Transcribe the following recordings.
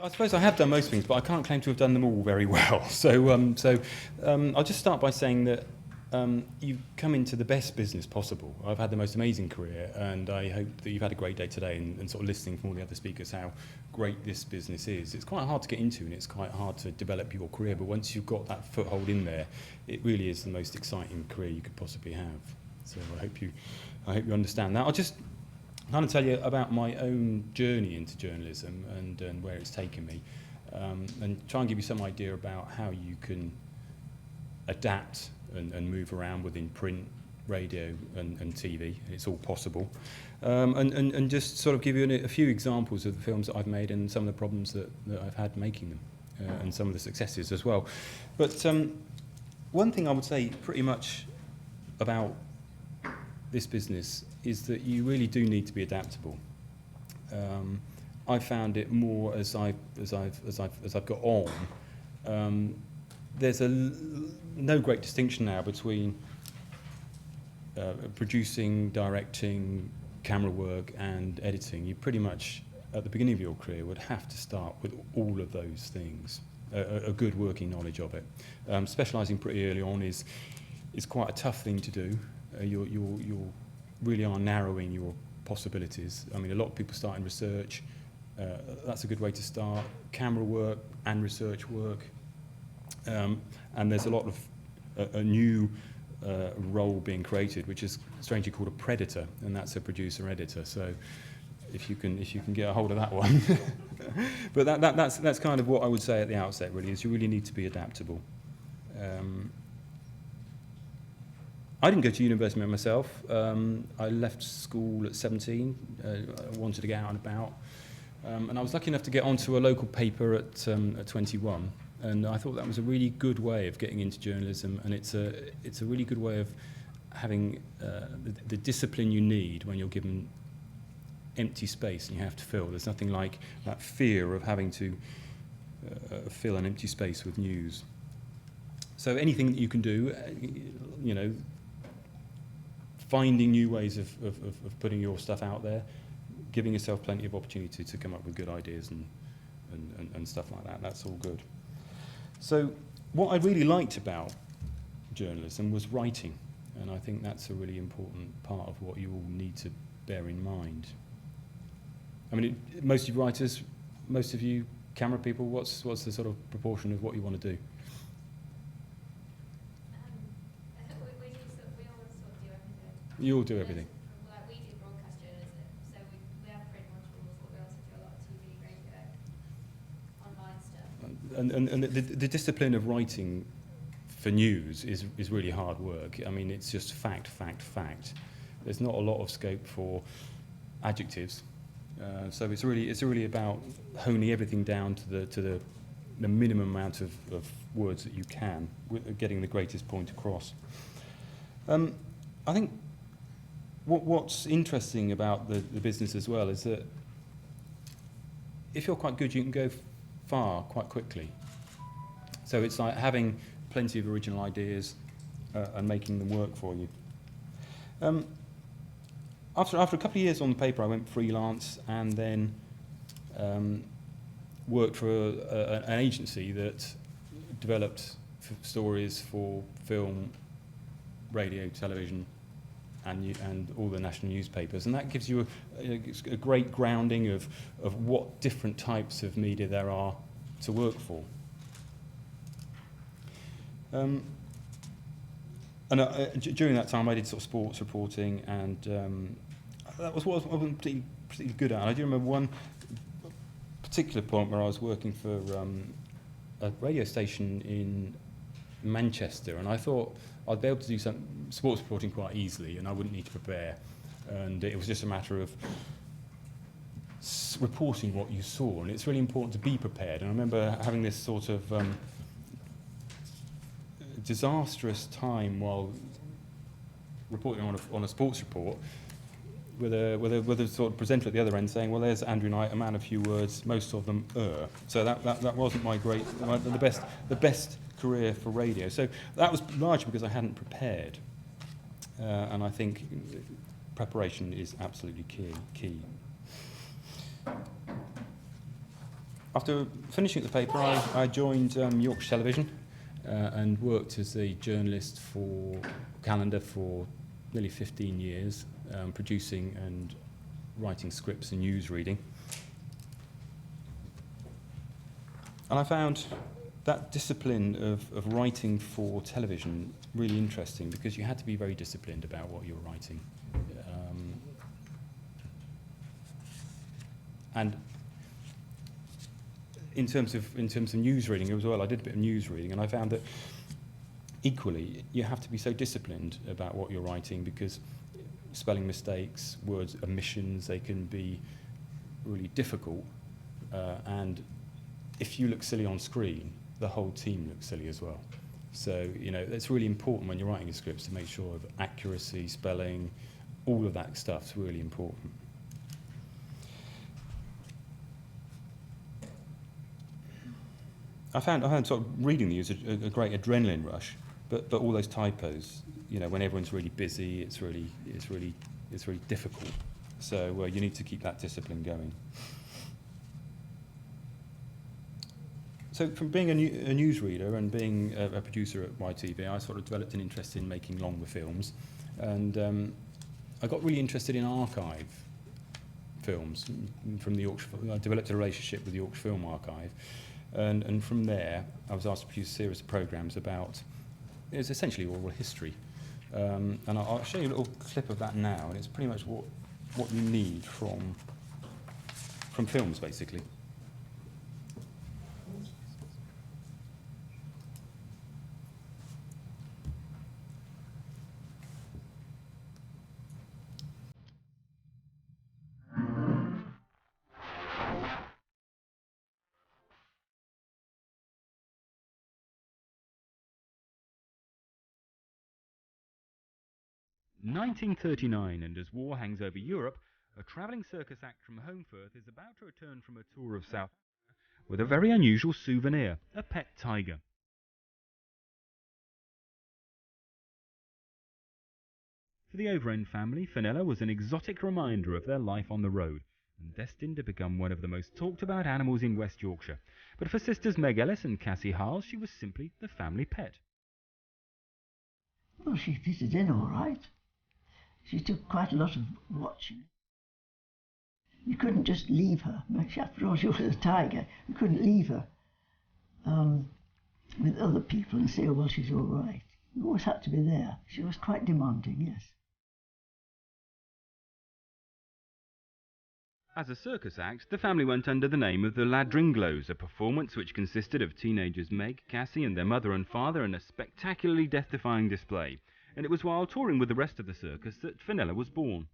I suppose I have done most things, but I can't claim to have done them all very well. I'll just start by saying that you've come into the best business possible. I've had the most amazing career, and I hope that you've had a great day today and sort of listening from all the other speakers how great this business is. It's quite hard to get into, and it's quite hard to develop your career, but once you've got that foothold in there, it really is the most exciting career you could possibly have. So I hope you understand that. I'll just kind of tell you about my own journey into journalism and where it's taken me, and try and give you some idea about how you can adapt and move around within print, radio and TV. It's all possible. And just sort of give you a few examples of the films that I've made and some of the problems that I've had making them, and some of the successes as well. But one thing I would say pretty much about this business is that you really do need to be adaptable. I found it more as I've got on. There's no great distinction now between producing, directing, camera work and editing. You pretty much, at the beginning of your career, would have to start with all of those things, a good working knowledge of it. Specialising pretty early on is quite a tough thing to do. You really are narrowing your possibilities. I mean, a lot of people start in research. That's a good way to start. Camera work and research work. And there's a lot of a new role being created, which is strangely called a predator, and that's a producer-editor. So if you can get a hold of that one. But that's kind of what I would say at the outset, really, is you really need to be adaptable. I didn't go to university myself. I left school at 17. I wanted to get out and about. And I was lucky enough to get onto a local paper at 21. And I thought that was a really good way of getting into journalism, and it's a really good way of having the discipline you need when you're given empty space and you have to fill. There's nothing like that fear of having to fill an empty space with news. So anything that you can do, finding new ways of putting your stuff out there, giving yourself plenty of opportunity to come up with good ideas and stuff like that. That's all good. So what I really liked about journalism was writing, and I think that's a really important part of what you all need to bear in mind. I mean, most of you writers, most of you camera people, what's the sort of proportion of what you want to do? You all do everything. Like we do broadcast journalism, so we have print modules, but we also do a lot of TV, radio, online stuff. And the discipline of writing for news is really hard work. I mean, it's just fact. There's not a lot of scope for adjectives, so it's really about honing everything down to the minimum amount of words that you can, getting the greatest point across. I think what's interesting about the business as well is that if you're quite good, you can go far quite quickly. So it's like having plenty of original ideas and making them work for you. After a couple of years on the paper, I went freelance and then worked for an agency that developed stories for film, radio, television, and all the national newspapers, and that gives you a great grounding of what different types of media there are to work for. During that time, I did sort of sports reporting, and that was what I wasn't particularly good at. And I do remember one particular point where I was working for a radio station in Manchester, and I thought I'd be able to do some sports reporting quite easily, and I wouldn't need to prepare. And it was just a matter of reporting what you saw, and it's really important to be prepared. And I remember having this sort of disastrous time while reporting on a sports report, with a sort of presenter at the other end saying, "Well, there's Andrew Knight, a man of few words, most of them er." So that wasn't the best career for radio. So that was largely because I hadn't prepared, and I think preparation is absolutely key. After finishing at the paper, I joined Yorkshire Television and worked as a journalist for Calendar for nearly 15 years, producing and writing scripts and news reading. And I found that discipline of writing for television really interesting, because you had to be very disciplined about what you were writing. And in terms of news reading as well, I did a bit of news reading, and I found that equally you have to be so disciplined about what you're writing, because spelling mistakes, words omissions, they can be really difficult, and if you look silly on screen, the whole team looks silly as well. So, you know, it's really important when you're writing your scripts to make sure of accuracy, spelling, all of that stuff's really important. I found sort of reading these a great adrenaline rush, but all those typos, you know, when everyone's really busy, it's really difficult. So you need to keep that discipline going. So from being a newsreader and being a producer at YTV, I sort of developed an interest in making longer films, and I got really interested in archive films from the Yorkshire. I developed a relationship with the Yorkshire Film Archive. And from there, I was asked to produce a series of programmes about, it was essentially oral history. And I'll show you a little clip of that now, and it's pretty much what you need from films, basically. "1939, and as war hangs over Europe, a travelling circus act from Holmfirth is about to return from a tour of South Africa with a very unusual souvenir, a pet tiger. For the Overend family, Fenella was an exotic reminder of their life on the road, and destined to become one of the most talked about animals in West Yorkshire. But for sisters Meg Ellis and Cassie Harles, she was simply the family pet. Well, she fitted in all right. She took quite a lot of watching. You couldn't just leave her. After all, she was a tiger. You couldn't leave her with other people and say, oh, well, she's all right. You always had to be there. She was quite demanding, yes. As a circus act, the family went under the name of the Ladringlows, a performance which consisted of teenagers Meg, Cassie and their mother and father in a spectacularly death-defying display. And it was while touring with the rest of the circus that Fenella was born.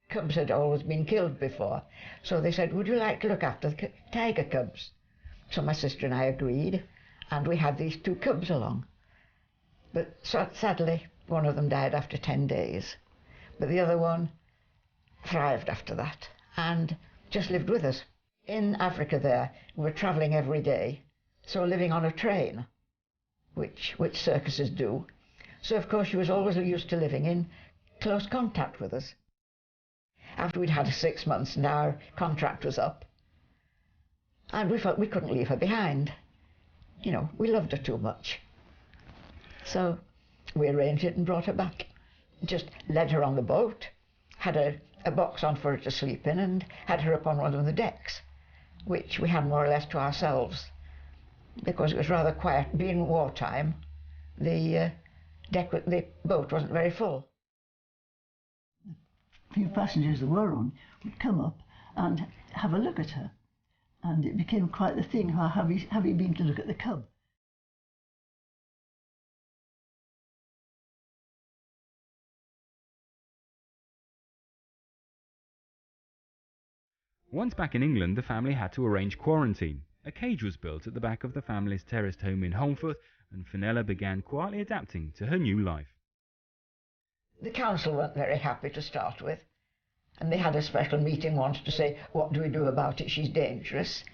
Cubs had always been killed before, so they said, would you like to look after the tiger cubs? So my sister and I agreed, and we had these 2 cubs along. But sadly, one of them died after 10 days, but the other one thrived after that and just lived with us. In Africa there, we were travelling every day, so living on a train, which circuses do. So of course she was always used to living in close contact with us. After we'd had 6 months and our contract was up, and we felt we couldn't leave her behind. You know, we loved her too much. So we arranged it and brought her back. Just led her on the boat, had a box on for her to sleep in, and had her up on one of the decks, which we had more or less to ourselves, because it was rather quiet. Being wartime, the boat wasn't very full. A few passengers that were on would come up and have a look at her, and it became quite the thing. Have you been to look at the cub? Once back in England, the family had to arrange quarantine. A cage was built at the back of the family's terraced home in Holmfirth, and Fenella began quietly adapting to her new life. The council weren't very happy to start with, and they had a special meeting once to say, what do we do about it? She's dangerous.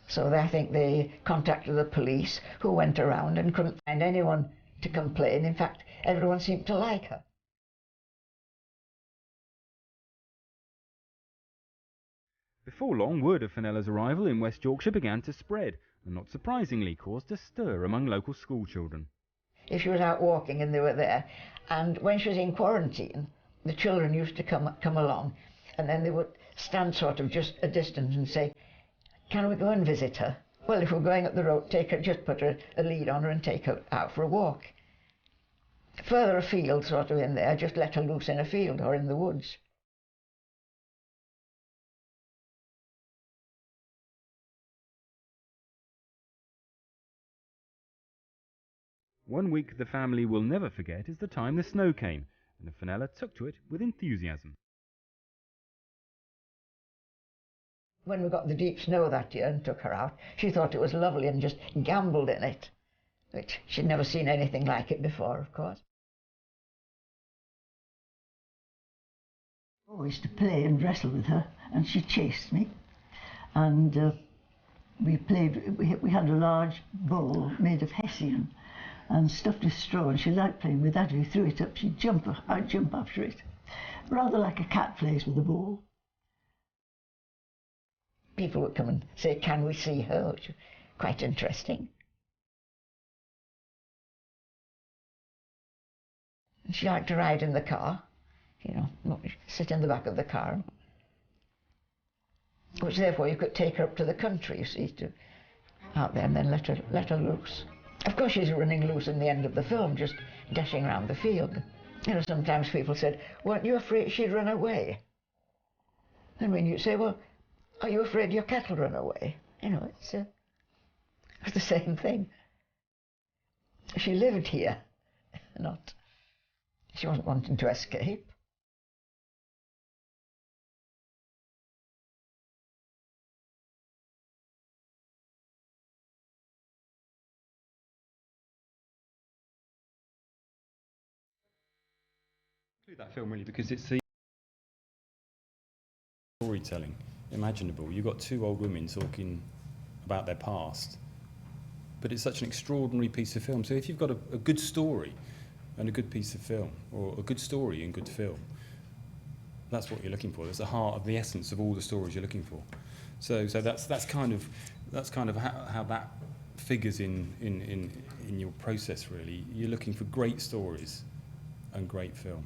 So I think they contacted the police, who went around and couldn't find anyone to complain. In fact, everyone seemed to like her. Before long, word of Fenella's arrival in West Yorkshire began to spread, and not surprisingly caused a stir among local schoolchildren. If she was out walking and they were there, and when she was in quarantine, the children used to come along, and then they would stand sort of just a distance and say, "Can we go and visit her?" Well, if we're going up the road, just put a lead on her and take her out for a walk. Further afield, sort of in there, just let her loose in a field or in the woods. One week the family will never forget is the time the snow came, and Fenella took to it with enthusiasm. When we got the deep snow that year and took her out, she thought it was lovely and just gambled in it, which she'd never seen anything like it before, of course. I used to play and wrestle with her, and she chased me. And we had a large bowl made of hessian and stuffed with straw, and she liked playing with that. If you threw it up, I'd jump after it. Rather like a cat plays with a ball. People would come and say, "Can we see her?" which was quite interesting. And she liked to ride in the car, sit in the back of the car, which therefore you could take her up to the country, you see, out there, and then let her loose. Of course she's running loose in the end of the film, just dashing around the field. Sometimes people said, "Weren't you afraid she'd run away?" And when you say, "Well, are you afraid your cat'll run away?" It's the same thing. She lived here, she wasn't wanting to escape. That film really, because it's the storytelling imaginable. You've got two old women talking about their past, but it's such an extraordinary piece of film. So if you've got a good story and a good piece of film, or a good story and good film, that's what you're looking for. That's the heart of the essence of all the stories you're looking for. So that's kind of how that figures in your process. Really, you're looking for great stories and great film.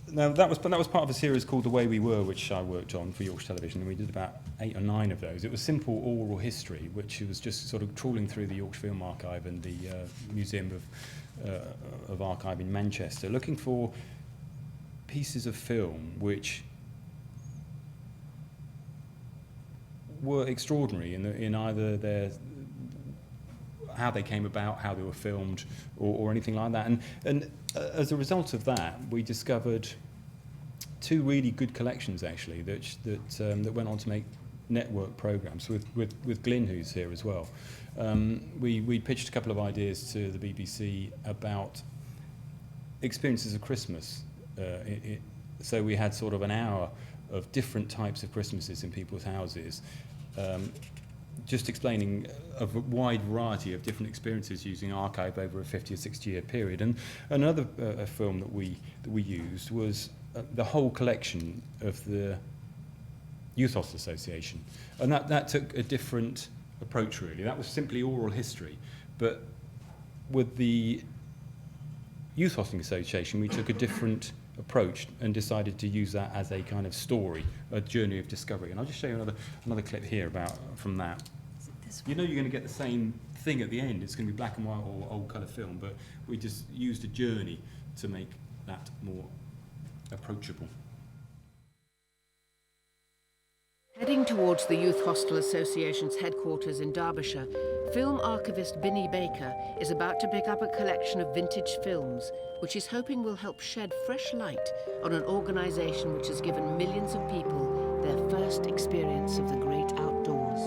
Now that was part of a series called The Way We Were, which I worked on for Yorkshire Television, and we did about 8 or 9 of those. It was simple oral history, which was just sort of trawling through the Yorkshire Film Archive and the Museum of Archive in Manchester, looking for pieces of film which were extraordinary in either their how they came about, how they were filmed, or anything like that. And as a result of that, we discovered 2 really good collections actually that went on to make network programs with Glyn, who's here as well. We pitched a couple of ideas to the BBC about experiences of Christmas. So we had sort of an hour of different types of Christmases in people's houses, just explaining a wide variety of different experiences using archive over a 50 or 60 year period. And another film that we used was the whole collection of the Youth Hostel Association, and that took a different approach really. That was simply oral history, but with the Youth Hosting Association we took a different approach and decided to use that as a kind of story, a journey of discovery. And I'll just show you another clip here from that. You're going to get the same thing at the end. It's going to be black and white or old colour film, but we just used a journey to make that more approachable. Heading towards the Youth Hostel Association's headquarters in Derbyshire, film archivist Binny Baker is about to pick up a collection of vintage films, which he's hoping will help shed fresh light on an organisation which has given millions of people their first experience of the great outdoors.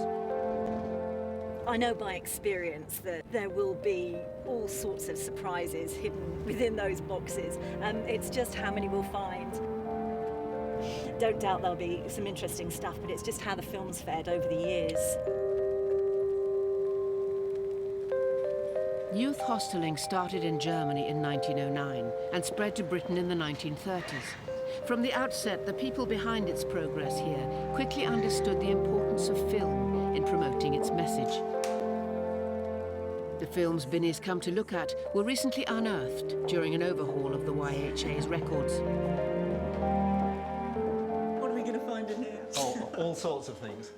I know by experience that there will be all sorts of surprises hidden within those boxes. It's just how many we'll find. Don't doubt there'll be some interesting stuff, but it's just how the film's fared over the years. Youth hosteling started in Germany in 1909 and spread to Britain in the 1930s. From the outset, the people behind its progress here quickly understood the importance of film in promoting its message. The films Binny's come to look at were recently unearthed during an overhaul of the YHA's records. What are we going to find in here? Oh, all sorts of things.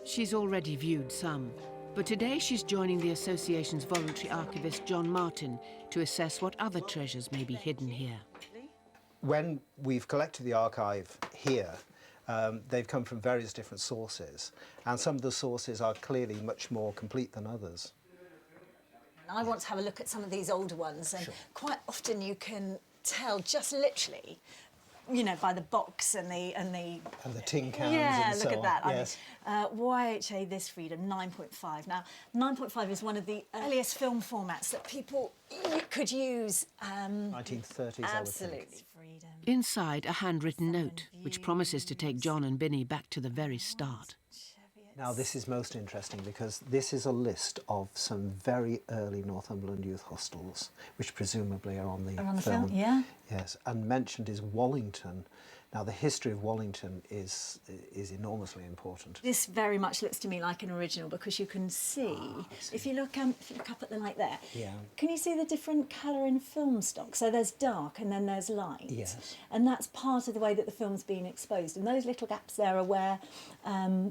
She's already viewed some, but today she's joining the association's voluntary archivist John Martin to assess what other treasures may be hidden here. When we've collected the archive here, they've come from various different sources, and some of the sources are clearly much more complete than others. I want to have a look at some of these older ones, and quite often you can tell just literally, you know, by the box and the tin cans. yeah, and look so at that. on. Yes. YHA This Freedom 9.5. Now, 9.5 is one of the earliest film formats that people could use. 1930s. Absolutely. Freedom. Inside, a handwritten note, which promises to take John and Binny back to the very start. Now this is most interesting because this is a list of some very early Northumberland youth hostels, which presumably are on the film. Yeah. Yes, and mentioned is Wallington. Now the history of Wallington is enormously important. This very much looks to me like an original because you can see, if you look up at the light there, Yeah. can you see the different colour in film stock? So there's dark and then there's light. Yes. And that's part of the way that the film's been exposed. And those little gaps there are where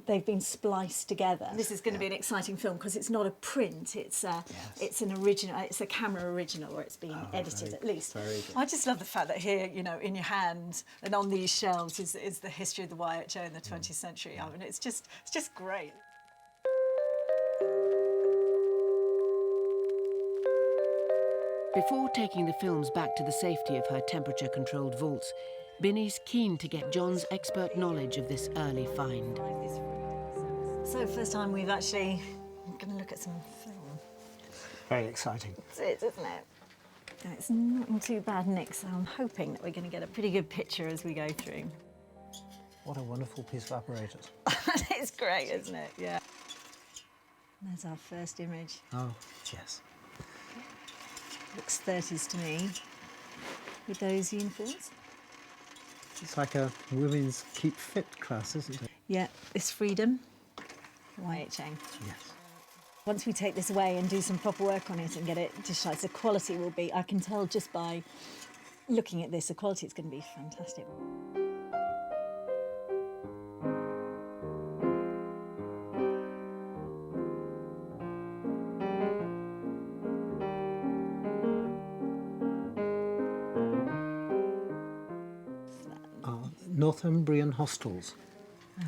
they've been spliced together. This is going to be an exciting film because it's not a print, it's an original, it's a camera original, or it's been edited at least. Very good. I just love the fact that here, you know, in your hand and on these shelves is the history of the YHO in the 20th century. I mean, it's just great. Before taking the films back to the safety of her temperature-controlled vaults, Binny's keen to get John's expert knowledge of this early find. So first time we've actually going to look at some film. Very exciting. It's it, isn't it? And it's not in too bad nick, so I'm hoping that we're going to get a pretty good picture as we go through. What a wonderful piece of apparatus. It's great, isn't it? Yeah. There's our first image. Oh, yes. Looks 30s to me, with those uniforms. It's like a women's keep fit class, isn't it? Yeah, this Freedom, YHA. Yes. Once we take this away and do some proper work on it and get it digitalised, the quality will be, I can tell just by looking at this, the quality is going to be fantastic. Northumbrian hostels.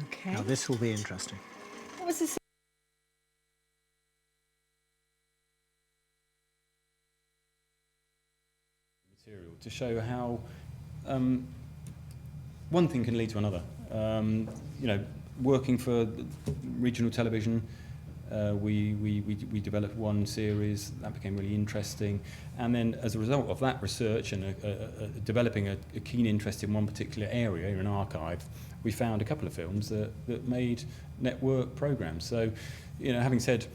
Okay. Now this will be interesting. What was this? Material to show how one thing can lead to another. You know, working for regional television, we developed one series that became really interesting, and then as a result of that research and developing a keen interest in one particular area in an archive, we found a couple of films that made network programs. So, you know, having said,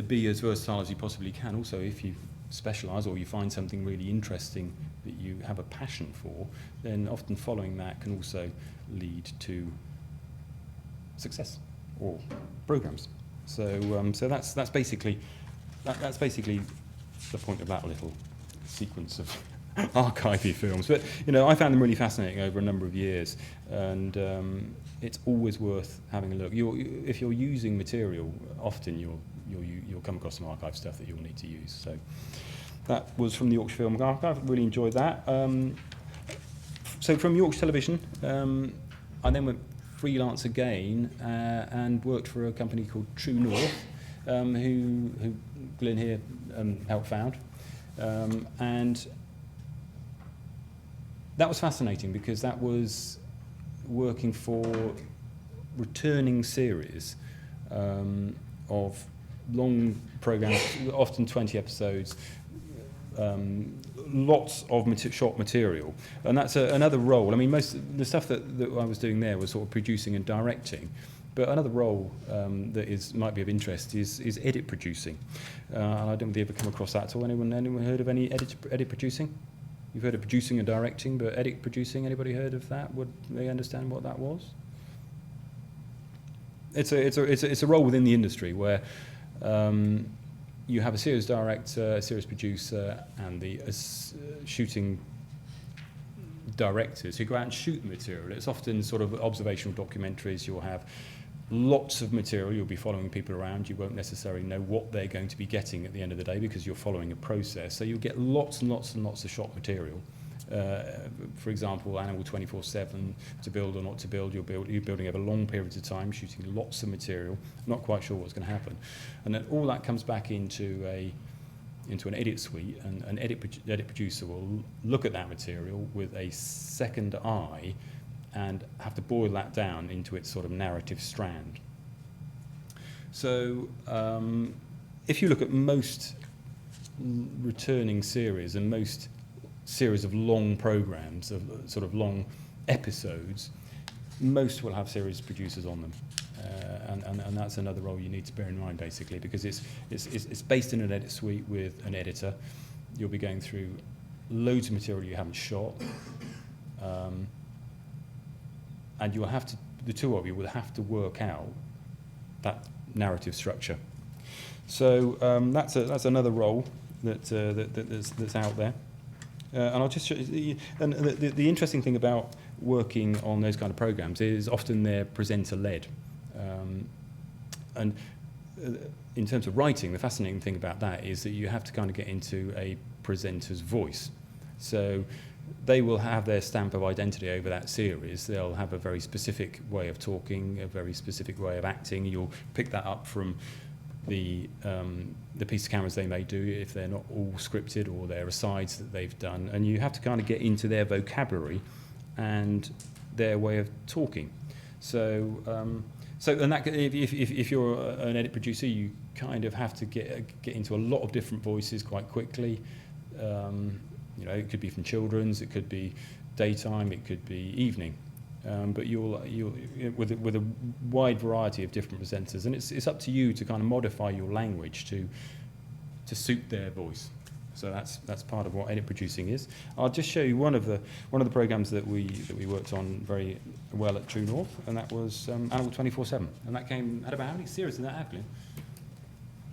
be as versatile as you possibly can. Also, if you specialise or you find something really interesting that you have a passion for, then often following that can also lead to success or programs. So so that's basically the point of that little sequence of archivey films. But you know, I found them really fascinating over a number of years, and it's always worth having a look. If you're using material, often you'll come across some archive stuff that you'll need to use. So that was from the Yorkshire Film Archive. Really enjoyed that. So from Yorkshire Television, I then went freelance again and worked for a company called True North, who Glyn here helped found, and that was fascinating because that was working for returning series of long programs, often 20 episodes, lots of shot material, and that's another role. I mean, most of the stuff that I was doing there was sort of producing and directing, but another role that might be of interest is edit producing, and I don't know if you ever come across that at all. Anyone heard of any edit producing? You've heard of producing and directing, but edit producing, anybody heard of that? Would they understand what that was? It's a role within the industry where you have a series director, a series producer, and the shooting directors who go out and shoot the material. It's often sort of observational documentaries. You'll have lots of material. You'll be following people around. You won't necessarily know what they're going to be getting at the end of the day because you're following a process. So you'll get lots and lots and lots of shot material. For example, Animal 24/7, to build or not to build, you're building over long periods of time, shooting lots of material, not quite sure what's going to happen. And then all that comes back into an edit suite, and an edit producer will look at that material with a second eye and have to boil that down into its sort of narrative strand. So if you look at most returning series and most series of long programs, of sort of long episodes, most will have series producers on them. And that's another role you need to bear in mind, basically, because it's based in an edit suite with an editor. You'll be going through loads of material you haven't shot, and you'll have to, the two of you will have to work out that narrative structure. So that's another role that's out there. And I'll just show you, and the interesting thing about working on those kind of programs is often they're presenter-led. And in terms of writing, the fascinating thing about that is that you have to kind of get into a presenter's voice. So they will have their stamp of identity over that series. They'll have a very specific way of talking, a very specific way of acting. You'll pick that up from the piece of cameras they may do if they're not all scripted, or their asides that they've done, and you have to kind of get into their vocabulary and their way of talking. So and that, if you're an edit producer, you kind of have to get into a lot of different voices quite quickly. You know, it could be from children's, it could be daytime, it could be evening. But you'll with a wide variety of different presenters, and it's up to you to kind of modify your language to suit their voice. So that's part of what edit producing is. I'll just show you one of the programs that we worked on very well at True North, and that was Animal 24/7, and that had about how many series did that have, Glenn?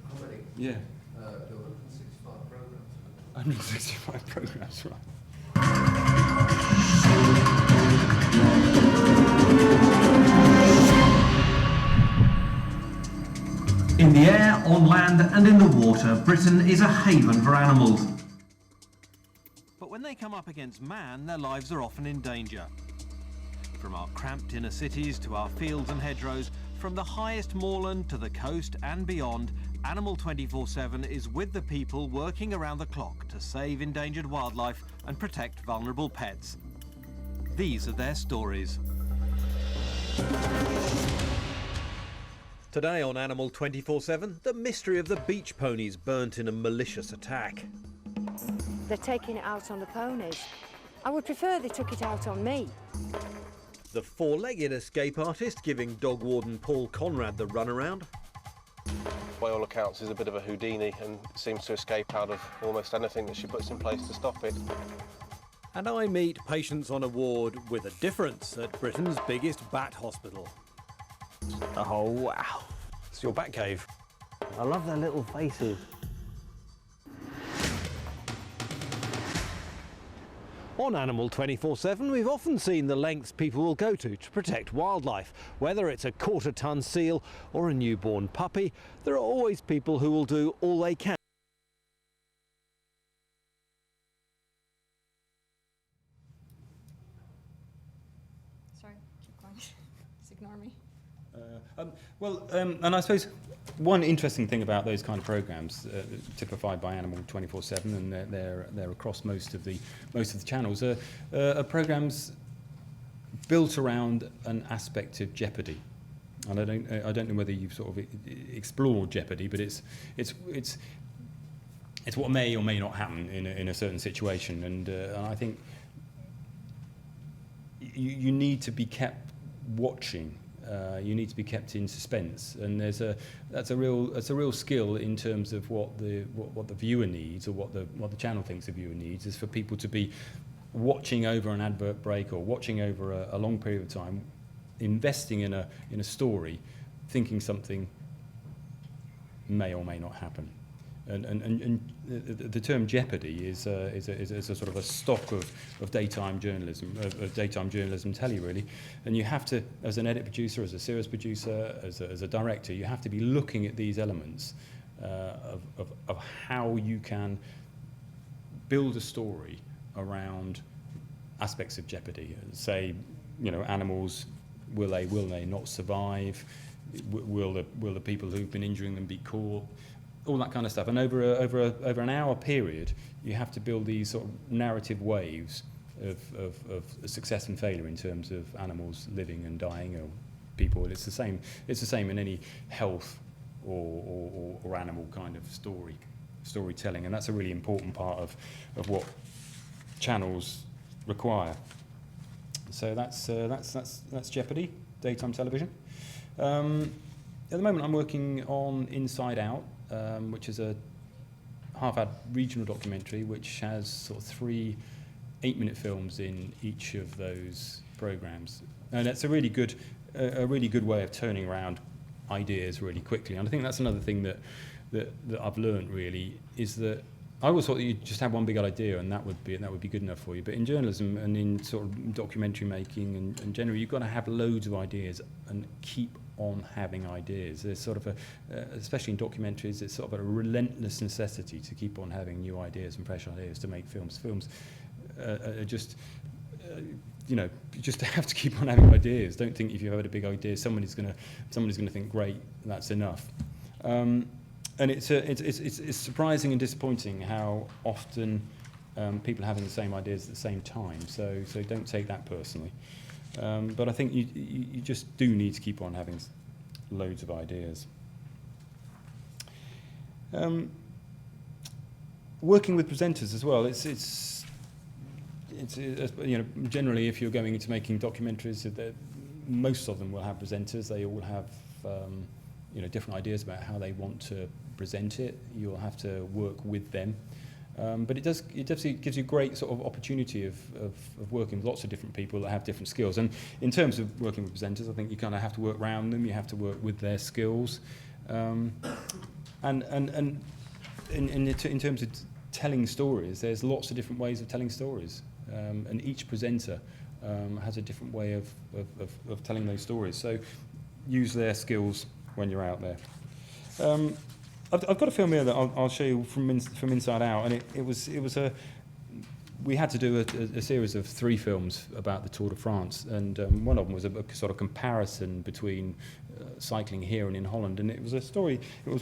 How many? Yeah. There were 165 programs. 165 programs, right. In the air, on land and in the water, Britain is a haven for animals. But when they come up against man, their lives are often in danger. From our cramped inner cities to our fields and hedgerows, from the highest moorland to the coast and beyond, Animal 24/7 is with the people working around the clock to save endangered wildlife and protect vulnerable pets. These are their stories. Today on Animal 24/7, the mystery of the beach ponies burnt in a malicious attack. They're taking it out on the ponies. I would prefer they took it out on me. The four-legged escape artist giving dog warden Paul Conrad the runaround. By all accounts, is a bit of a Houdini and seems to escape out of almost anything that she puts in place to stop it. And I meet patients on a ward with a difference at Britain's biggest bat hospital. Oh, wow. It's your bat cave. I love their little faces. On Animal 24/7, we've often seen the lengths people will go to protect wildlife. Whether it's a quarter-ton seal or a newborn puppy, there are always people who will do all they can. Sorry, keep going. Just ignore me. And I suppose one interesting thing about those kind of programs, typified by Animal 24/7, and they're across most of the channels, are programs built around an aspect of jeopardy. And I don't know whether you've sort of explored jeopardy, but it's what may or may not happen in a certain situation, and I think you need to be kept watching You need to be kept in suspense, and that's a real skill in terms of what the viewer needs, or what the channel thinks the viewer needs, is for people to be watching over an advert break or watching over a long period of time, investing in a story, thinking something may or may not happen. And the term jeopardy is a sort of a stock of daytime journalism, of daytime journalism telly, really. And you have to, as an edit producer, as a series producer, as a director, you have to be looking at these elements of how you can build a story around aspects of jeopardy. Say, animals, will they not survive? Will the people who've been injuring them be caught? All that kind of stuff. And over an hour period, you have to build these sort of narrative waves of success and failure in terms of animals living and dying, or people. It's the same in any health or animal kind of storytelling, and that's a really important part of what channels require. So that's Jeopardy, daytime television. At the moment, I'm working on Inside Out, which is a half-hour regional documentary which has sort of 3 8-minute films in each of those programs, and that's a really good way of turning around ideas really quickly. And I think that's another thing that I've learned, really, is that I always thought that you just have one big idea and that would be good enough for you. But in journalism and in sort of documentary making and generally, you've got to have loads of ideas and keep on having ideas. There's sort of especially in documentaries, it's sort of a relentless necessity to keep on having new ideas and fresh ideas to make films. Films are just, you just have to keep on having ideas. Don't think if you've had a big idea, somebody's going to think, great, that's enough. And it's surprising and disappointing how often people are having the same ideas at the same time. So don't take that personally. But I think you just do need to keep on having loads of ideas. Working with presenters as well. It's generally, if you're going into making documentaries, most of them will have presenters. They all have different ideas about how they want to present it. You'll have to work with them. But it definitely gives you great sort of opportunity of working with lots of different people that have different skills. And in terms of working with presenters, I think you kind of have to work around them. You have to work with their skills. And in terms of telling stories, there's lots of different ways of telling stories. And each presenter has a different way of telling those stories. So use their skills when you're out there. I've got a film here that I'll show you from Inside Out, and we had to do a series of 3 films about the Tour de France, and one of them was a sort of comparison between cycling here and in Holland, and it was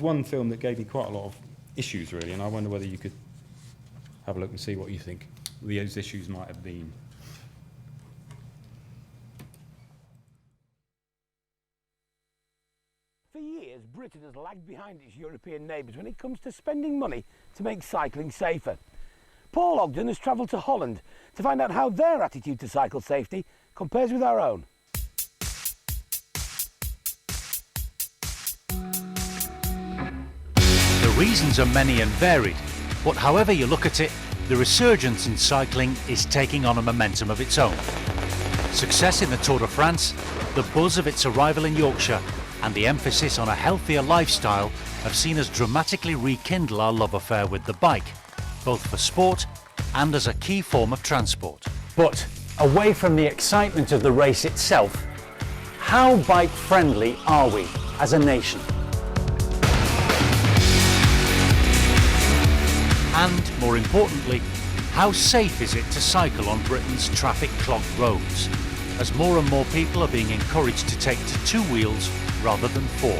one film that gave me quite a lot of issues, really, and I wonder whether you could have a look and see what you think those issues might have been. For years, Britain has lagged behind its European neighbours when it comes to spending money to make cycling safer. Paul Ogden has travelled to Holland to find out how their attitude to cycle safety compares with our own. The reasons are many and varied, but however you look at it, the resurgence in cycling is taking on a momentum of its own. Success in the Tour de France, the buzz of its arrival in Yorkshire, and the emphasis on a healthier lifestyle have seen us dramatically rekindle our love affair with the bike, both for sport and as a key form of transport. But away from the excitement of the race itself, how bike-friendly are we as a nation? And, more importantly, how safe is it to cycle on Britain's traffic-clogged roads, as more and more people are being encouraged to take to 2 wheels rather than 4.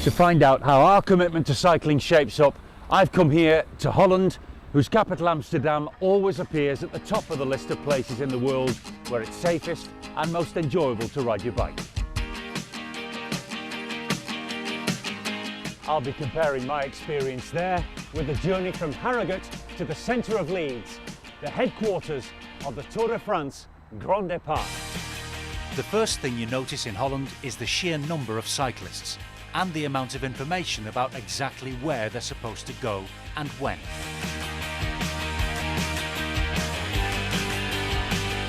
To find out how our commitment to cycling shapes up, I've come here to Holland, whose capital Amsterdam always appears at the top of the list of places in the world where it's safest and most enjoyable to ride your bike. I'll be comparing my experience there with the journey from Harrogate to the centre of Leeds, the headquarters of the Tour de France Grand Départ. The first thing you notice in Holland is the sheer number of cyclists and the amount of information about exactly where they're supposed to go and when.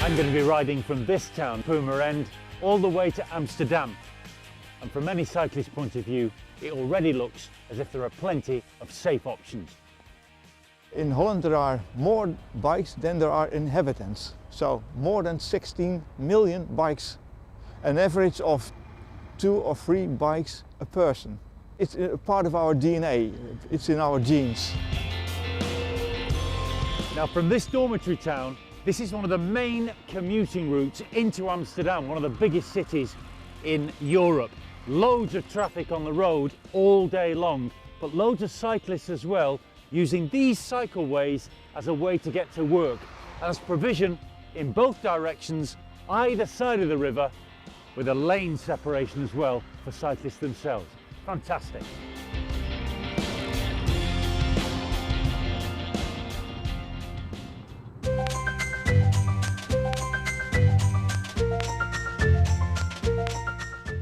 I'm going to be riding from this town, Purmerend, all the way to Amsterdam. And from any cyclist's point of view, it already looks as if there are plenty of safe options. In Holland there are more bikes than there are inhabitants. So more than 16 million bikes, an average of 2 or 3 bikes a person. It's a part of our DNA, it's in our genes. Now from this dormitory town, this is one of the main commuting routes into Amsterdam, one of the biggest cities in Europe. Loads of traffic on the road all day long, but loads of cyclists as well, using these cycleways as a way to get to work. And there's provision in both directions, either side of the river, with a lane separation as well for cyclists themselves. Fantastic.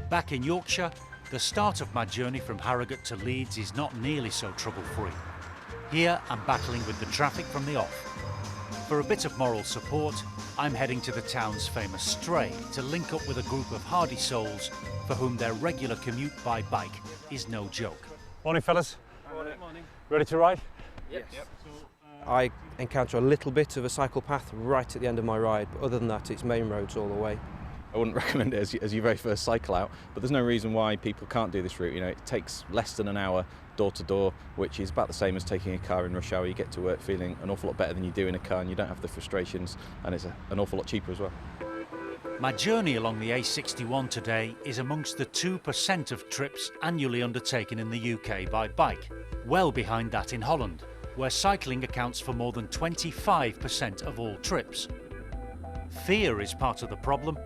Back in Yorkshire, the start of my journey from Harrogate to Leeds is not nearly so trouble-free. Here I'm battling with the traffic from the off. For a bit of moral support, I'm heading to the town's famous Stray to link up with a group of hardy souls for whom their regular commute by bike is no joke. Morning, fellas. Morning. Ready to ride? Yep. I encounter a little bit of a cycle path right at the end of my ride, but other than that, it's main roads all the way. I wouldn't recommend it as your very first cycle out, but there's no reason why people can't do this route. You know, it takes less than an hour door to door, which is about the same as taking a car in rush hour. You get to work feeling an awful lot better than you do in a car, and you don't have the frustrations, and it's an awful lot cheaper as well. My journey along the A61 today is amongst the 2% of trips annually undertaken in the UK by bike, well behind that in Holland, where cycling accounts for more than 25% of all trips. Fear is part of the problem,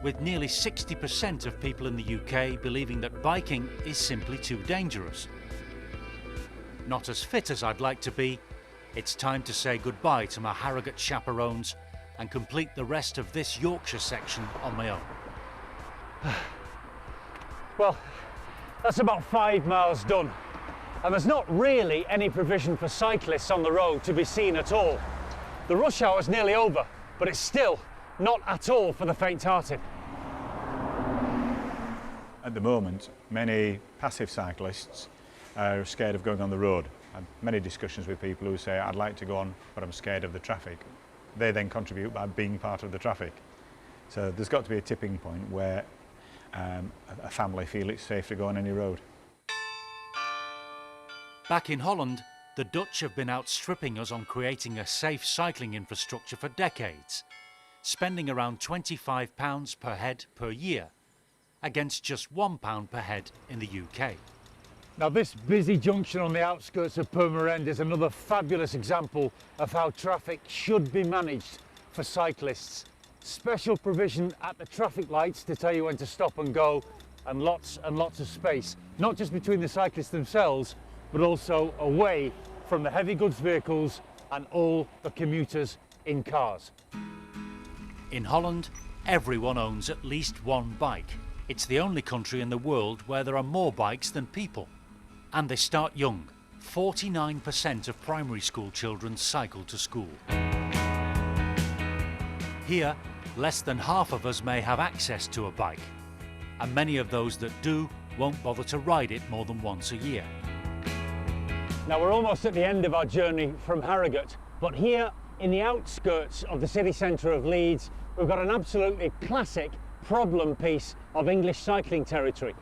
with nearly 60% of people in the UK believing that biking is simply too dangerous. Not as fit as I'd like to be, it's time to say goodbye to my Harrogate chaperones and complete the rest of this Yorkshire section on my own. Well, that's about 5 miles done. And there's not really any provision for cyclists on the road to be seen at all. The rush hour is nearly over, but it's still not at all for the faint-hearted. At the moment, many passive cyclists are scared of going on the road. I've had many discussions with people who say, I'd like to go on, but I'm scared of the traffic. They then contribute by being part of the traffic. So there's got to be a tipping point where a family feel it's safe to go on any road. Back in Holland, the Dutch have been outstripping us on creating a safe cycling infrastructure for decades, spending around £25 per head per year, against just £1 per head in the UK. Now this busy junction on the outskirts of Purmerend is another fabulous example of how traffic should be managed for cyclists. Special provision at the traffic lights to tell you when to stop and go, and lots of space, not just between the cyclists themselves, but also away from the heavy goods vehicles and all the commuters in cars. In Holland, everyone owns at least one bike. It's the only country in the world where there are more bikes than people. And they start young. 49% of primary school children cycle to school. Here, less than half of us may have access to a bike, and many of those that do won't bother to ride it more than once a year. Now we're almost at the end of our journey from Harrogate, but here in the outskirts of the city centre of Leeds, we've got an absolutely classic problem piece of English cycling territory.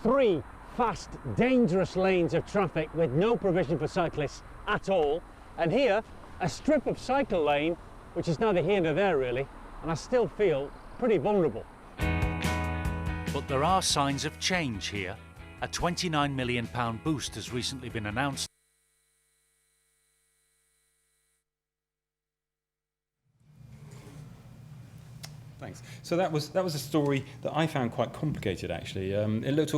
3 fast, dangerous lanes of traffic with no provision for cyclists at all, and here a strip of cycle lane which is neither here nor there really, and I still feel pretty vulnerable. But there are signs of change here. A £29 million boost has recently been announced. Thanks. So that was a story that I found quite complicated actually. It looked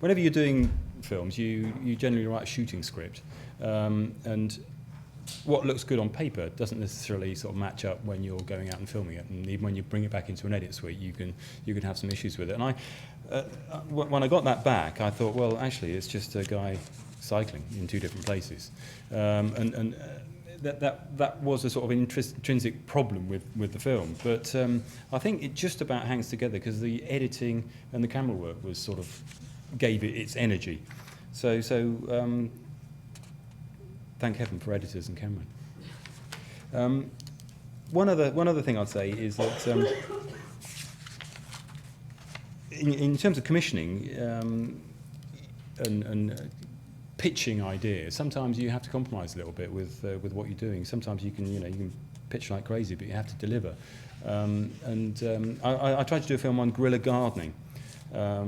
whenever you're doing films, you generally write a shooting script, and what looks good on paper doesn't necessarily sort of match up when you're going out and filming it, and even when you bring it back into an edit suite, you can have some issues with it. And when I got that back, I thought, well, actually, it's just a guy cycling in two different places, that was a sort of intrinsic problem with the film. But I think it just about hangs together because the editing and the camera work was sort of gave it its energy. So thank heaven for editors and Cameron. One other thing I'd say is that in terms of commissioning and pitching ideas, sometimes you have to compromise a little bit with what you're doing. Sometimes you can pitch like crazy, but you have to deliver. I tried to do a film on guerrilla gardening,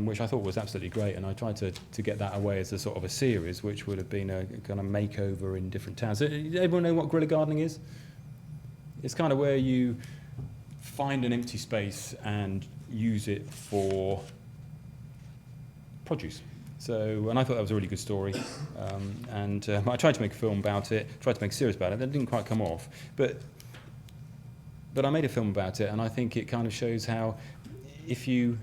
which I thought was absolutely great, and I tried to get that away as a sort of a series, which would have been a kind of makeover in different towns. So, everyone know what guerrilla gardening is? It's kind of where you find an empty space and use it for produce. So, and I thought that was a really good story, and I tried to make a film about it, tried to make a series about it. That didn't quite come off, but I made a film about it, and I think it kind of shows how if you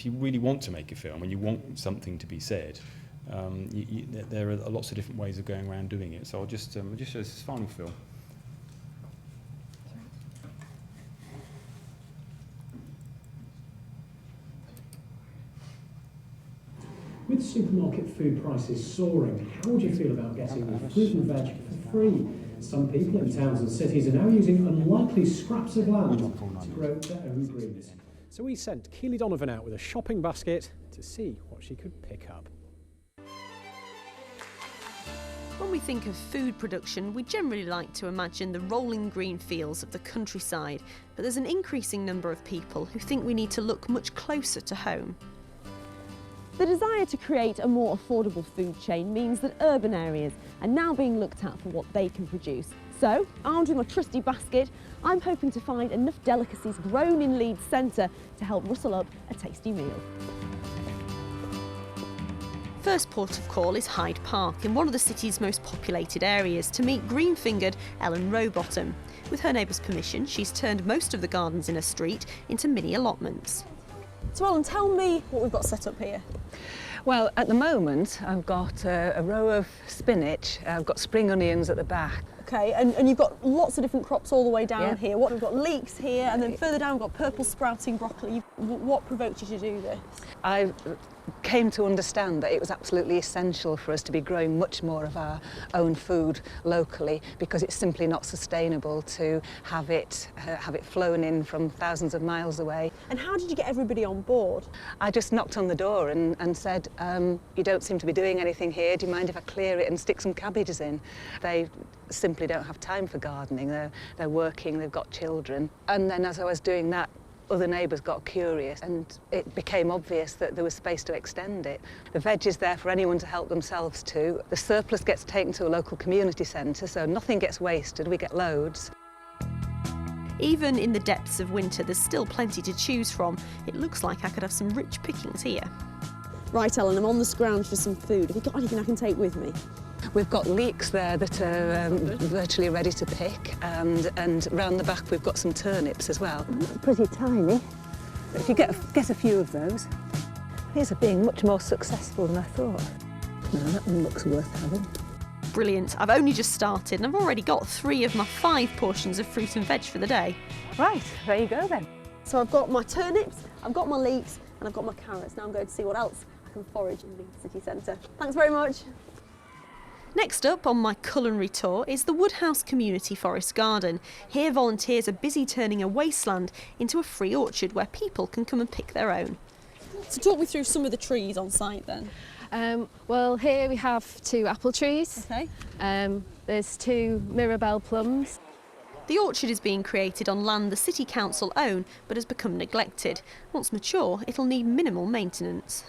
really want to make a film and you want something to be said, there are lots of different ways of going around doing it. So I'll just show this final film. With supermarket food prices soaring, how would you feel about getting fruit and veg for free? Some people in towns and cities are now using unlikely scraps of land to grow their own greens. So we sent Keely Donovan out with a shopping basket to see what she could pick up. When we think of food production, we generally like to imagine the rolling green fields of the countryside, but there's an increasing number of people who think we need to look much closer to home. The desire to create a more affordable food chain means that urban areas are now being looked at for what they can produce. So, armed with my trusty basket, I'm hoping to find enough delicacies grown in Leeds Centre to help rustle up a tasty meal. First port of call is Hyde Park, in one of the city's most populated areas, to meet green-fingered Ellen Rowbottom. With her neighbour's permission, she's turned most of the gardens in her street into mini allotments. So Ellen, tell me what we've got set up here. Well, at the moment, I've got a row of spinach, I've got spring onions at the back. Okay, and you've got lots of different crops all the way down here. We've got leeks here, and then further down we've got purple sprouting broccoli. What provoked you to do this? I came to understand that it was absolutely essential for us to be growing much more of our own food locally, because it's simply not sustainable to have it flown in from thousands of miles away. And how did you get everybody on board? I just knocked on the door and said, you don't seem to be doing anything here, do you mind if I clear it and stick some cabbages in? They simply don't have time for gardening, they're working, they've got children. And then as I was doing that, other neighbours got curious, and it became obvious that there was space to extend it. The veg is there for anyone to help themselves to. The surplus gets taken to a local community centre, so nothing gets wasted, we get loads. Even in the depths of winter, there's still plenty to choose from. It looks like I could have some rich pickings here. Right, Ellen, I'm on the scrounge for some food. Have you got anything I can take with me? We've got leeks there that are virtually ready to pick, and round the back we've got some turnips as well. Pretty tiny. If you get a few of those, these are being much more successful than I thought. No, that one looks worth having. Brilliant. I've only just started and I've already got 3 of my 5 portions of fruit and veg for the day. Right, there you go then. So I've got my turnips, I've got my leeks, and I've got my carrots. Now I'm going to see what else I can forage in the city centre. Thanks very much. Next up on my culinary tour is the Woodhouse Community Forest Garden. Here volunteers are busy turning a wasteland into a free orchard where people can come and pick their own. So talk me through some of the trees on site then. Well, here we have 2 apple trees. Okay. There's 2 Mirabelle plums. The orchard is being created on land the City Council own but has become neglected. Once mature, it'll need minimal maintenance.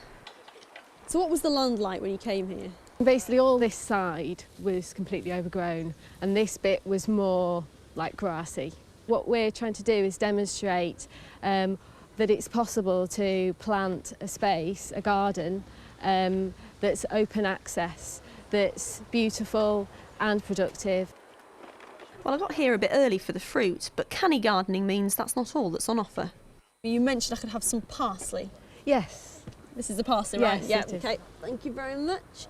So what was the land like when you came here? Basically all this side was completely overgrown and this bit was more like grassy. What we're trying to do is demonstrate that it's possible to plant a space, a garden, that's open access, that's beautiful and productive. Well, I got here a bit early for the fruit, but canny gardening means that's not all that's on offer. You mentioned I could have some parsley. Yes. This is the parsley, Yes, right? Yeah, it is. okay. Thank you very much.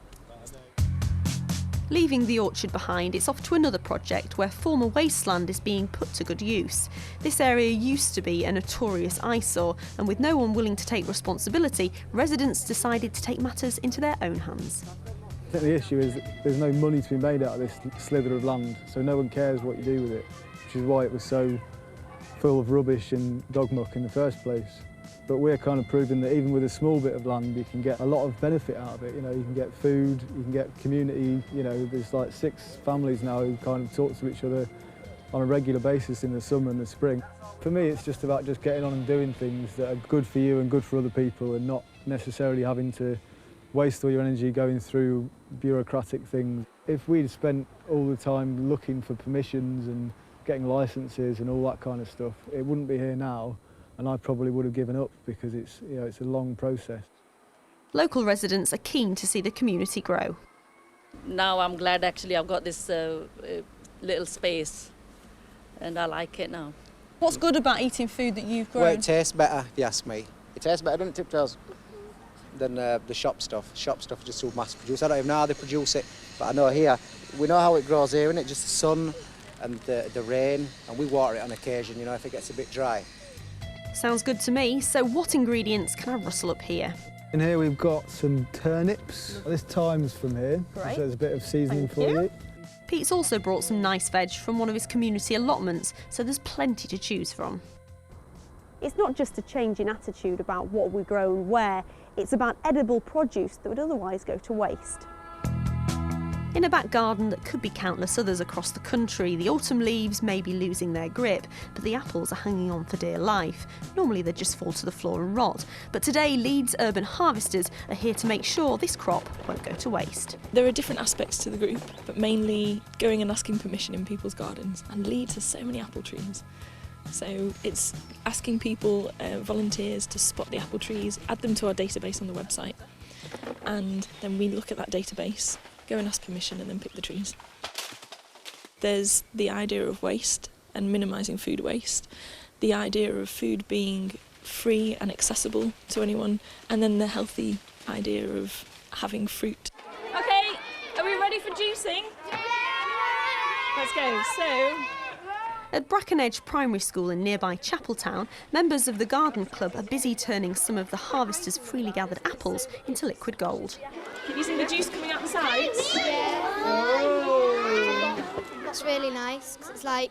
Leaving the orchard behind, it's off to another project where former wasteland is being put to good use. This area used to be a notorious eyesore, and with no one willing to take responsibility, residents decided to take matters into their own hands. I think the issue is that there's no money to be made out of this slither of land, so no one cares what you do with it, which is why it was so full of rubbish and dog muck in the first place. But we're kind of proving that even with a small bit of land, you can get a lot of benefit out of it. You know, you can get food, you can get community. You know, there's like 6 families now who kind of talk to each other on a regular basis in the summer and the spring. For me, it's just about just getting on and doing things that are good for you and good for other people, and not necessarily having to waste all your energy going through bureaucratic things. If we'd spent all the time looking for permissions and getting licences and all that kind of stuff, it wouldn't be here now. And I probably would have given up because it's a long process. Local residents are keen to see the community grow. Now I'm glad actually I've got this little space and I like it now. What's good about eating food that you've grown? Well, it tastes better, if you ask me. It tastes better, doesn't it, Tiptoes? Than the shop stuff. Shop stuff is just so mass produced. I don't even know how they produce it, but I know here, we know how it grows here, innit? Just the sun and the rain, and we water it on occasion, you know, if it gets a bit dry. Sounds good to me, so what ingredients can I rustle up here? In here we've got some turnips. This thyme's from here, Great. so there's a bit of seasoning for you. Pete's also brought some nice veg from one of his community allotments, so there's plenty to choose from. It's not just a change in attitude about what we grow and where, it's about edible produce that would otherwise go to waste. In a back garden that could be countless others across the country, the autumn leaves may be losing their grip, but the apples are hanging on for dear life. Normally they'd just fall to the floor and rot, but today Leeds urban harvesters are here to make sure this crop won't go to waste. There are different aspects to the group, but mainly going and asking permission in people's gardens. And Leeds has so many apple trees. So it's asking people, volunteers, to spot the apple trees, add them to our database on the website, and then we look at that database, go and ask permission and then pick the trees. There's the idea of waste and minimising food waste, the idea of food being free and accessible to anyone, and then the healthy idea of having fruit. Okay, are we ready for juicing? Let's go. So, at Brackenedge Primary School in nearby Chapeltown, members of the garden club are busy turning some of the harvesters' freely gathered apples into liquid gold. can you see the juice coming out the sides? It's really nice 'cause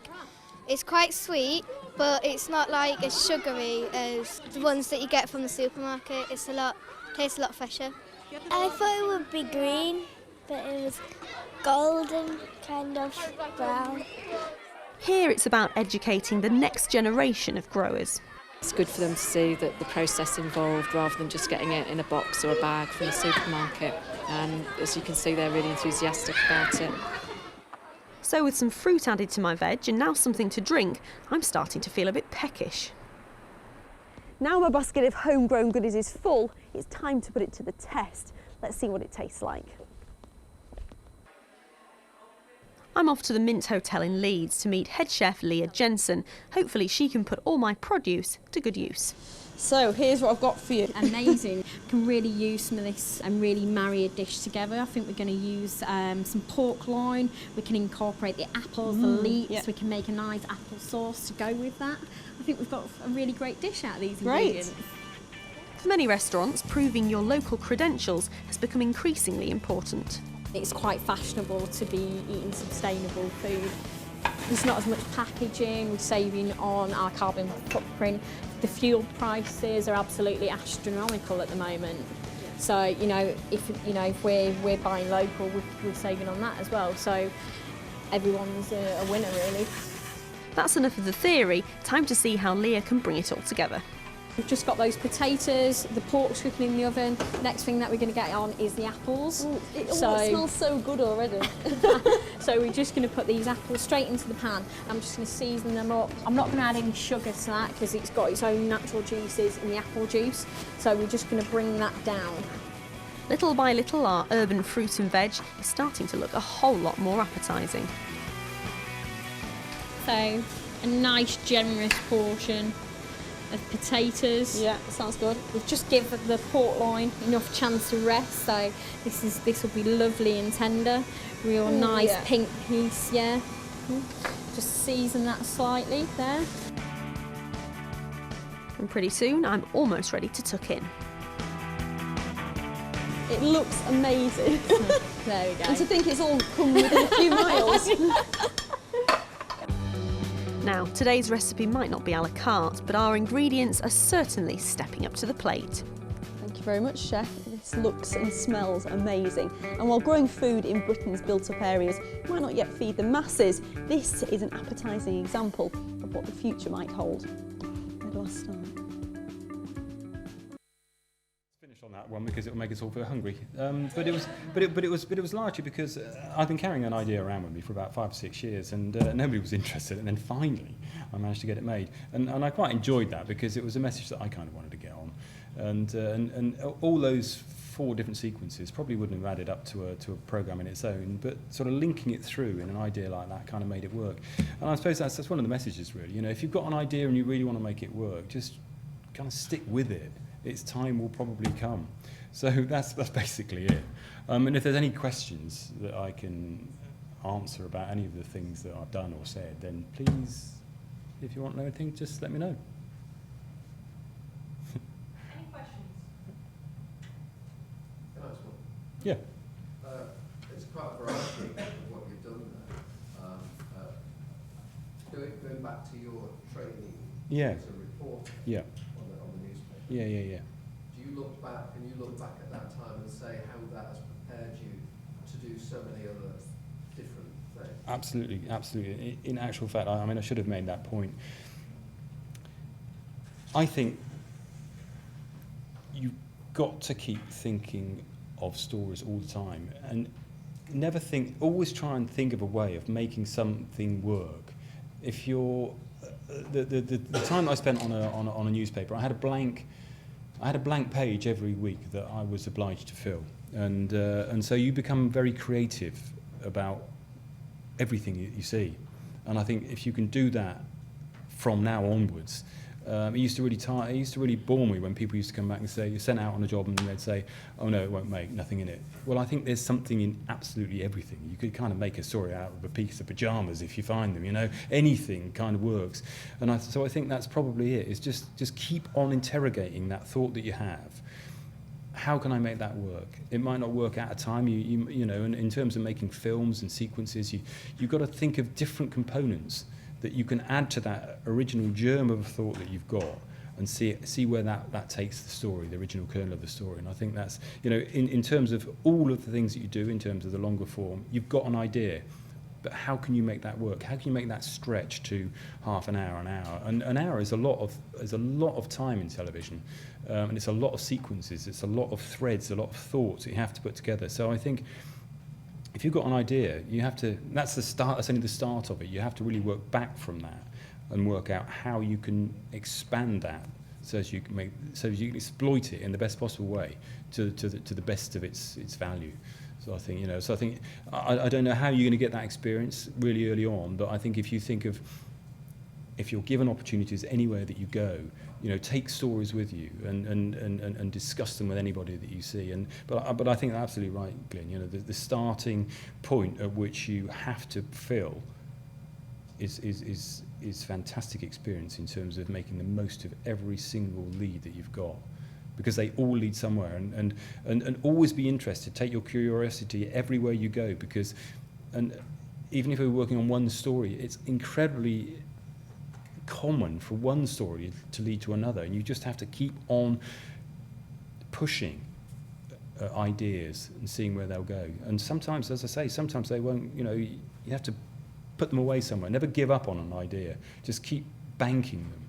it's quite sweet, but it's not like as sugary as the ones that you get from the supermarket. Tastes a lot fresher. I thought it would be green, but it was golden, kind of brown. Here it's about educating the next generation of growers. It's good for them to see that the process involved rather than just getting it in a box or a bag from the supermarket. And as you can see, they're really enthusiastic about it. So with some fruit added to my veg and now something to drink, I'm starting to feel a bit peckish. Now my basket of homegrown goodies is full, it's time to put it to the test. Let's see what it tastes like. I'm off to the Mint Hotel in Leeds to meet head chef Leah Jensen. Hopefully she can put all my produce to good use. So here's what I've got for you. Amazing. We can really use some of this and really marry a dish together. I think we're going to use some pork loin. We can incorporate the apples, the leeks. Yeah. We can make a nice apple sauce to go with that. I think we've got a really great dish out of these Great. ingredients. For many restaurants, proving your local credentials has become increasingly important. It's quite fashionable to be eating sustainable food. There's not as much packaging, we're saving on our carbon footprint. The fuel prices are absolutely astronomical at the moment. So, if we're buying local, we're saving on that as well. So everyone's a winner, really. That's enough of the theory. Time to see how Leah can bring it all together. We've just got those potatoes, the pork's cooking in the oven. Next thing that we're going to get on is the apples. It smells so good already. So we're just going to put these apples straight into the pan. I'm just going to season them up. I'm not going to add any sugar to that because it's got its own natural juices in the apple juice. So we're just going to bring that down. Little by little, our urban fruit and veg is starting to look a whole lot more appetising. So a nice generous portion of potatoes. Yeah, sounds good. We'll just give the port loin enough chance to rest. So this will be lovely and tender. Real nice pink piece, yeah. Just season that slightly there. And pretty soon I'm almost ready to tuck in. It looks amazing. There we go. And to think it's all come within a few miles. Now, today's recipe might not be a la carte, but our ingredients are certainly stepping up to the plate. Thank you very much, Chef. This looks and smells amazing. And while growing food in Britain's built-up areas might not yet feed the masses, this is an appetising example of what the future might hold. Where do I start? Finish on that one because it will make us all feel hungry. But it was largely because I've been carrying an idea around with me for about 5 or 6 years, and nobody was interested. And then finally, I managed to get it made, and I quite enjoyed that because it was a message that I kind of wanted to get on, and all those 4 different sequences probably wouldn't have added up to a program in its own, but sort of linking it through in an idea like that kind of made it work. And I suppose that's one of the messages, really. You know, if you've got an idea and you really want to make it work, just kind of stick with it. Its time will probably come. So that's basically it. And if there's any questions that I can answer about any of the things that I've done or said, then please, if you want to know anything, just let me know. Any questions? Can I ask one? Yeah. It's quite a variety of what you've done there. Going back to your training as a reporter on the newspaper. Yeah. Can you look back at that time and say how that has prepared you to do so many other different things? Absolutely. In actual fact, I mean, I should have made that point. I think you've got to keep thinking of stories all the time, and always try and think of a way of making something work. If you're the time that I spent on a newspaper, I had a blank page every week that I was obliged to fill, and so you become very creative about everything you see. And I think if you can do that from now onwards, it used to really bore me when people used to come back and say, you're sent out on a job and they'd say, oh no, it won't make nothing in it. Well, I think there's something in absolutely everything. You could kind of make a story out of a piece of pajamas if you find them, you know, anything kind of works. And so I think that's probably it, is just keep on interrogating that thought that you have. How can I make that work? It might not work at a time, you know, and in terms of making films and sequences, you've got to think of different components that you can add to that original germ of a thought that you've got, and see where that takes the story, the original kernel of the story. And I think that's, you know, in terms of all of the things that you do, in terms of the longer form, you've got an idea, but how can you make that work? How can you make that stretch to half an hour, an hour? And an hour is a lot of time in television, and it's a lot of sequences, it's a lot of threads, a lot of thoughts that you have to put together. So I think if you've got an idea, you have to, that's the start, that's only the start of it. You have to really work back from that and work out how you can expand that so as you can exploit it in the best possible way to the best of its value. So I think, you know, I don't know how you're going to get that experience really early on, but I think if you're given opportunities anywhere that you go, you know, take stories with you and discuss them with anybody that you see. But I think that's absolutely right, Glyn. You know, the starting point at which you have to fill is fantastic experience in terms of making the most of every single lead that you've got, because they all lead somewhere. And always be interested. Take your curiosity everywhere you go, because even if we're working on one story, it's incredibly common for one story to lead to another, and you just have to keep on pushing ideas and seeing where they'll go. And sometimes, as I say, sometimes they won't, you know, you have to put them away somewhere. Never give up on an idea. Just keep banking them.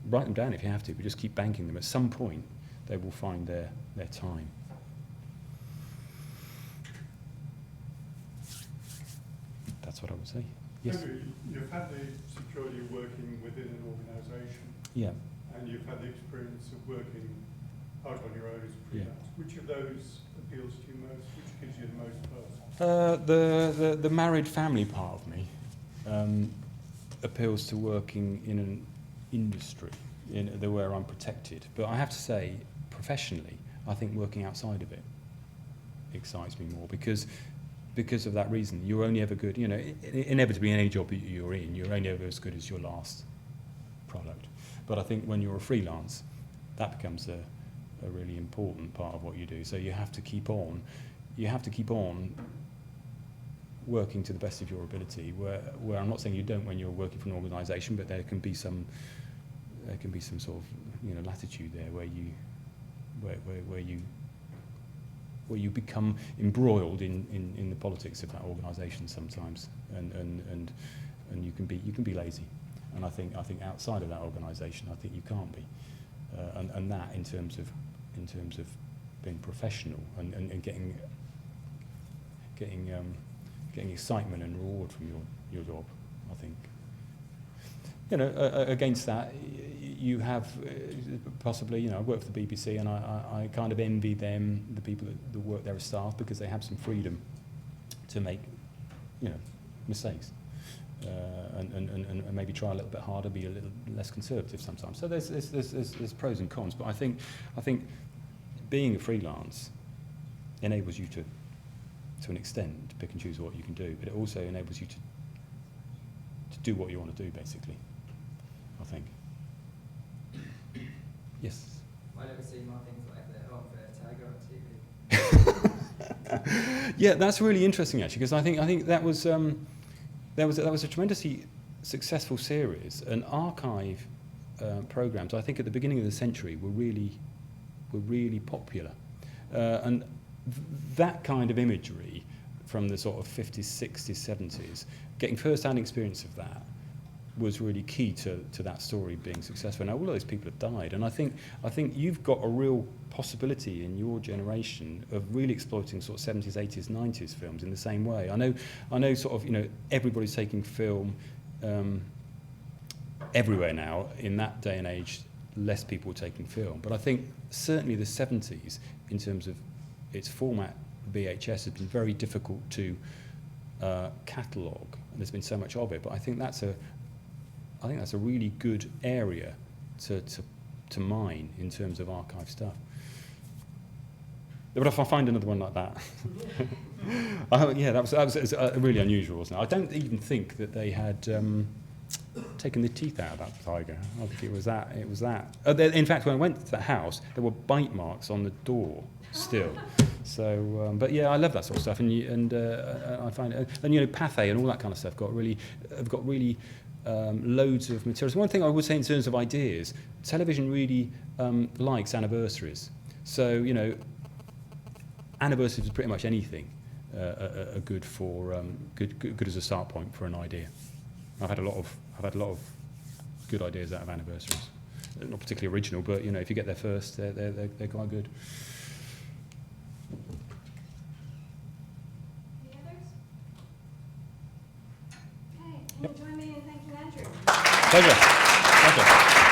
Write them down if you have to, but just keep banking them. At some point, they will find their time. That's what I would say. Yes. You've had the security of working within an organisation. Yeah. And you've had the experience of working out on your own as a freelance. Yeah. Which of those appeals to you most? Which gives you the most buzz? The married family part of me. appeals to working in an industry where I'm protected. But I have to say, professionally, I think working outside of it excites me more because of that reason. You're only ever good, you know, inevitably in any job that you're in, you're only ever as good as your last product. But I think when you're a freelance, that becomes a really important part of what you do. So you have to keep on working to the best of your ability, where I'm not saying you don't when you're working for an organisation, but there can be some sort of, you know, latitude there where you become embroiled in the politics of that organisation sometimes, and you can be lazy. And I think outside of that organisation, I think you can't be, and that in terms of being professional and getting excitement and reward from your job, I think. You know, against that, you have possibly, you know, I work for the BBC, and I kind of envy them, the people that work there as staff, because they have some freedom to make, you know, mistakes, and maybe try a little bit harder, be a little less conservative sometimes. So there's pros and cons, but I think being a freelance enables you to an extent, to pick and choose what you can do, but it also enables you to do what you want to do, basically, I think. Yes? Why don't we see more things like the Home for Tiger on TV? Yeah, that's really interesting, actually, because I think that was a tremendously successful series, and archive programs, I think at the beginning of the century were really popular, and that kind of imagery from the sort of 50s, 60s, 70s, getting first-hand experience of that was really key to that story being successful. Now, all of those people have died, and I think you've got a real possibility in your generation of really exploiting sort of 70s, 80s, 90s films in the same way. I know sort of, you know, everybody's taking film everywhere now. In that day and age, less people were taking film, but I think certainly the 70s, in terms of its format, VHS, has been very difficult to catalogue, and there's been so much of it. But I think that's a really good area to mine in terms of archive stuff. But if I find another one like that, yeah, that was really unusual, wasn't it? I don't even think that they had taken the teeth out of that tiger. I think it was that. In fact, when I went to the house, there were bite marks on the door still. So, but yeah, I love that sort of stuff, and I find it, and you know, Pathé and all that kind of stuff have got really loads of materials. One thing I would say in terms of ideas, television really likes anniversaries. So, you know, anniversaries of pretty much anything are good for good as a start point for an idea. I've had a lot of good ideas out of anniversaries. Not particularly original, but you know, if you get there first, they're quite good. Any others? Okay, will you join me in thanking Andrew? Pleasure.